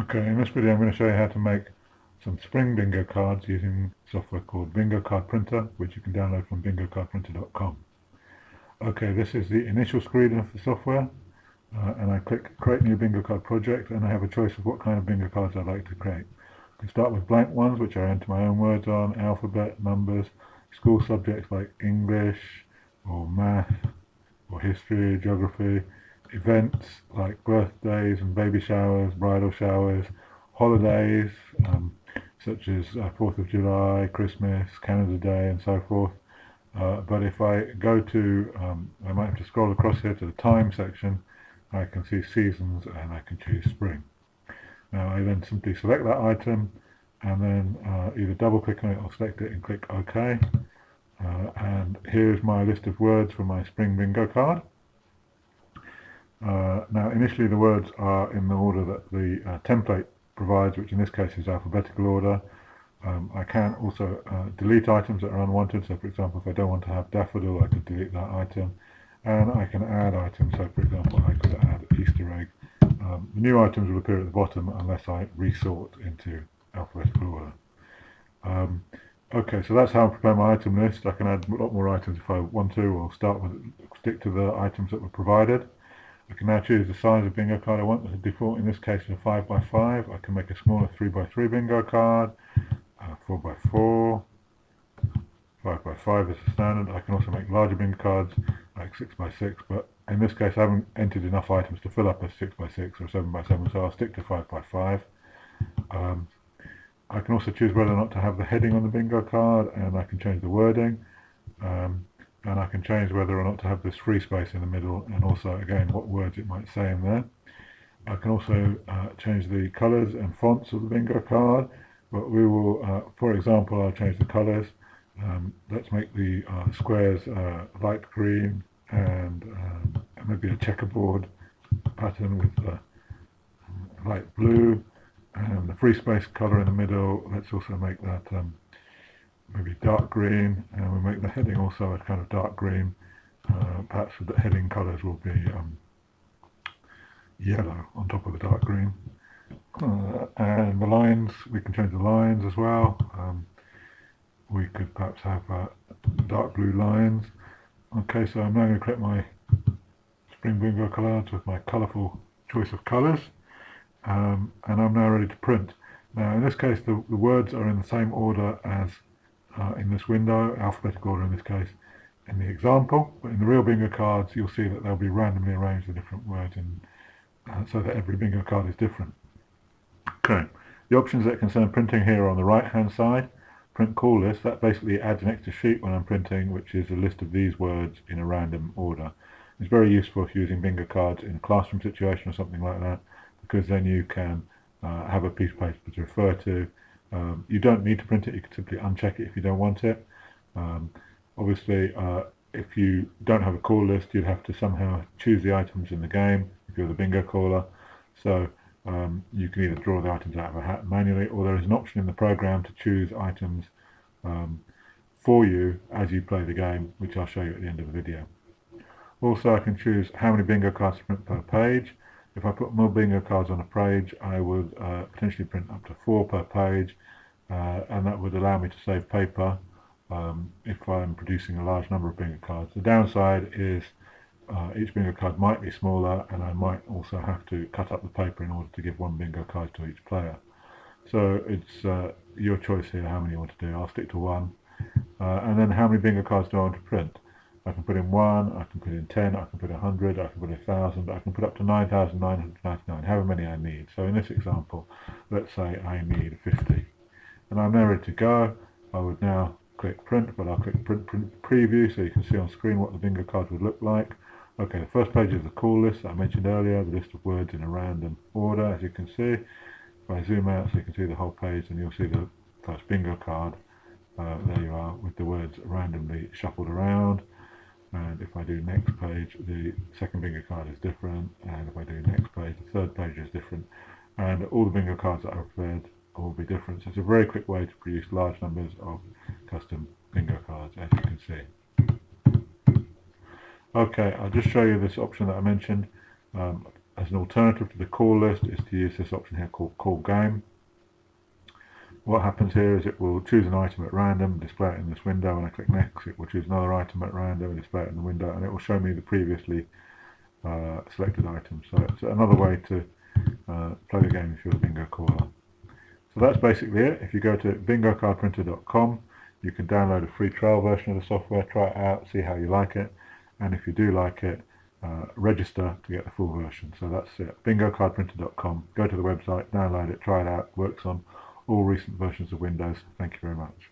Okay, in this video I'm going to show you how to make some spring bingo cards using software called Bingo Card Printer, which you can download from bingocardprinter.com. Okay, this is the initial screen of the software, and I click Create New Bingo Card Project, and I have a choice of what kind of bingo cards I'd like to create. I can start with blank ones, which I enter my own words on, alphabet, numbers, school subjects like English, or math, or history, geography, events like birthdays and baby showers, bridal showers, holidays such as 4th of July, Christmas, Canada Day, and so forth. But if I go to, I might have to scroll across here to the time section, I can see seasons and I can choose spring. Now I then simply select that item and then either double click on it or select it and click OK. And here's my list of words for my spring bingo card. Now initially the words are in the order that the template provides, which in this case is alphabetical order. I can also delete items that are unwanted, so for example if I don't want to have daffodil I could delete that item, and I can add items, so for example I could add Easter egg. The new items will appear at the bottom unless I resort into alphabetical order. Okay, so that's how I prepare my item list. I can add a lot more items if I want to, or stick to the items that were provided. I can now choose the size of bingo card I want. The default in this case is a 5x5. I can make a smaller 3x3 bingo card, 4x4, 5x5 is the standard. I can also make larger bingo cards like 6x6, but in this case I haven't entered enough items to fill up a 6x6 or 7x7, so I'll stick to 5x5. I can also choose whether or not to have the heading on the bingo card, and I can change the wording, and I can change whether or not to have this free space in the middle, and also again what words it might say in there. I can also change the colors and fonts of the bingo card, but we will, for example, I'll change the colors. Let's make the squares light green and maybe a checkerboard pattern with light blue, and the free space color in the middle, let's also make that maybe dark green, and we'll make the heading also a kind of dark green. Perhaps the heading colors will be yellow on top of the dark green. And the lines, we can change the lines as well. We could perhaps have dark blue lines. Okay, so I'm now going to create my spring bingo cards with my colourful choice of colours, and I'm now ready to print. Now in this case the words are in the same order as in this window, alphabetical order in this case, in the example, but in the real bingo cards you'll see that they'll be randomly arranged with different words, and so that every bingo card is different. Okay, the options that concern printing here are on the right hand side. Print call list, that basically adds an extra sheet when I'm printing, which is a list of these words in a random order. It's very useful if you're using bingo cards in a classroom situation or something like that, because then you can have a piece of paper to refer to. You don't need to print it, you can simply uncheck it if you don't want it. Obviously, if you don't have a call list, you'd have to somehow choose the items in the game if you're the bingo caller. So you can either draw the items out of a hat manually, or there is an option in the program to choose items for you as you play the game, which I'll show you at the end of the video. Also, I can choose how many bingo cards to print per page. If I put more bingo cards on a page, I would potentially print up to 4 per page, and that would allow me to save paper if I'm producing a large number of bingo cards. The downside is each bingo card might be smaller, and I might also have to cut up the paper in order to give 1 bingo card to each player. So it's your choice here how many you want to do. I'll stick to 1. And then how many bingo cards do I want to print? I can put in 1, I can put in 10, I can put 100, I can put 1,000, I can put up to 9,999, however many I need. So in this example, let's say I need 50. And I'm now ready to go. I would now click print, but I'll click print preview so you can see on screen what the bingo card would look like. Okay, the first page is the call list that I mentioned earlier, the list of words in a random order, as you can see. If I zoom out so you can see the whole page, and you'll see the first bingo card. There you are, with the words randomly shuffled around. And if I do next page, the second bingo card is different, and if I do next page, the third page is different, and all the bingo cards that I've prepared will be different. So it's a very quick way to produce large numbers of custom bingo cards, as you can see. Okay, I'll just show you this option that I mentioned. as an alternative to the call list is to use this option here called call game. What happens here is it will choose an item at random and display it in this window. When I click next, it will choose another item at random and display it in the window, and it will show me the previously selected items. So it's another way to play the game if you're a bingo caller. So that's basically it. If you go to bingocardprinter.com, you can download a free trial version of the software, try it out, see how you like it, and if you do like it, register to get the full version. So that's it, bingocardprinter.com. Go to the website, download it, try it out. It works on all recent versions of Windows. Thank you very much.